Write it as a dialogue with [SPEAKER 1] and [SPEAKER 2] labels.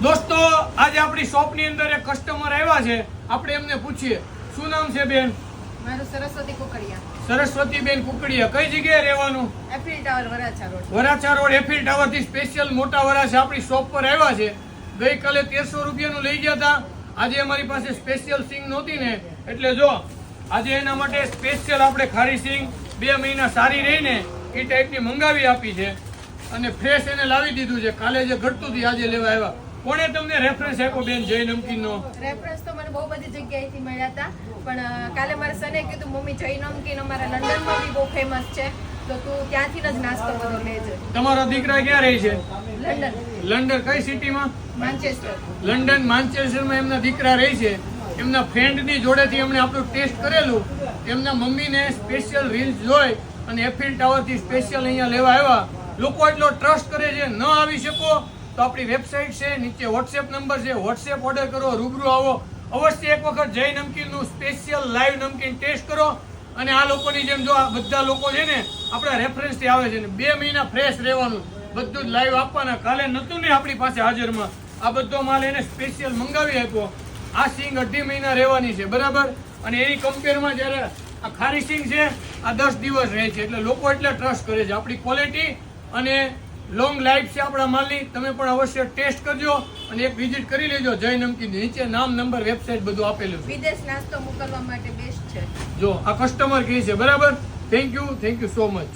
[SPEAKER 1] દોસ્તો આજે આપણી શોપની અંદર એક કસ્ટમર આવ્યા છે, આપણે એમને પૂછીએ શું નામ છે બેન?
[SPEAKER 2] મારું સરસ્વતી કુકડિયા.
[SPEAKER 1] સરસ્વતી બેન કુકડિયા, કઈ જગ્યાએ રહેવાનું?
[SPEAKER 2] Eiffel tower Varachha road.
[SPEAKER 1] Varachha road Eiffel tower થી સ્પેશિયલ મોટા વરાછા આપણી શોપ પર આવ્યા છે. ગઈકાલે 1300 રૂપિયાનું લઈ ગયા હતા. આજે અમારી પાસે સ્પેશિયલ સિંગ નહોતી ને એટલે જો આજે એના માટે સ્પેશિયલ આપણે ખારી સિંગ 2 મહિના સારી રહીને એ ટાઈપની મંગાવી આપી છે અને ફ્રેશ એને લાવી દીધું છે. કાલે જે ઘટતું હતું આજે લેવા આવ્યા. કોણે તમને રેફરન્સ આપ્યો બેન જય નમકીનનો?
[SPEAKER 2] રેફરન્સ તો મને બહુ બધી જગ્યાએથી મળ્યા હતા, પણ કાલે મારા સને કીધું મમ્મી જય નમકીન અમારા લંડનમાં બી બહુ ફેમસ છે, તો તું ત્યાંથી જ નાસ્તો બધો લેજે.
[SPEAKER 1] તમારા દીકરા ક્યાં રહે છે?
[SPEAKER 2] લંડન.
[SPEAKER 1] લંડન કઈ સિટીમાં?
[SPEAKER 2] માન્ચેસ્ટર.
[SPEAKER 1] લંડન માન્ચેસ્ટરમાં એમના દીકરા રહે છે. એમના ફ્રેન્ડની જોડેથી એમણે આપણું ટેસ્ટ કરેલું. એમના મમ્મીને સ્પેશિયલ રીલ્સ જોઈ અને એફિલ ટાવરથી સ્પેશિયલ અહીંયા લેવા આવ્યા. લોકો એટલો ટ્રસ્ટ કરે છે, ન આવી શકો તો આપણી વેબસાઇટ છે, નીચે વોટ્સએપ નંબર છે, વોટ્સએપ ઓર્ડર કરો, રૂબરૂ આવો. અવશ્ય એક વખત જય નમકીનનું સ્પેશિયલ લાઈવ નમકીન ટેસ્ટ કરો. અને આ લોકોની જેમ જો આ બધા લોકો છે ને આપણા રેફરન્સથી આવે છે ને 2 મહિના ફ્રેશ રહેવાનું, બધું જ લાઈવ આપવાના. કાલે નહોતું ને આપણી પાસે હાજરમાં, આ બધો માલ એને સ્પેશિયલ મંગાવી આપ્યો. આ સિંગ 2.5 મહિના રહેવાની છે, બરાબર. અને એની કમ્પેરમાં જ્યારે આ ખારી સિંગ છે આ 10 દિવસ રહે છે, એટલે લોકો એટલે ટ્રસ્ટ કરે છે. આપણી ક્વોલિટી અને લોંગ લાઈફ છે આપણા માલની. તમે પણ અવશ્ય ટેસ્ટ કરજો અને એક વિઝિટ કરી લેજો જય નમકીન. નીચે નામ, નંબર, વેબસાઇટ બધું આપેલું છે.
[SPEAKER 2] વિદેશ નાસ્તો મોકલવા માટે બેસ્ટ છે.
[SPEAKER 1] જો આ કસ્ટમર કહે છે, બરાબર. Thank you so much.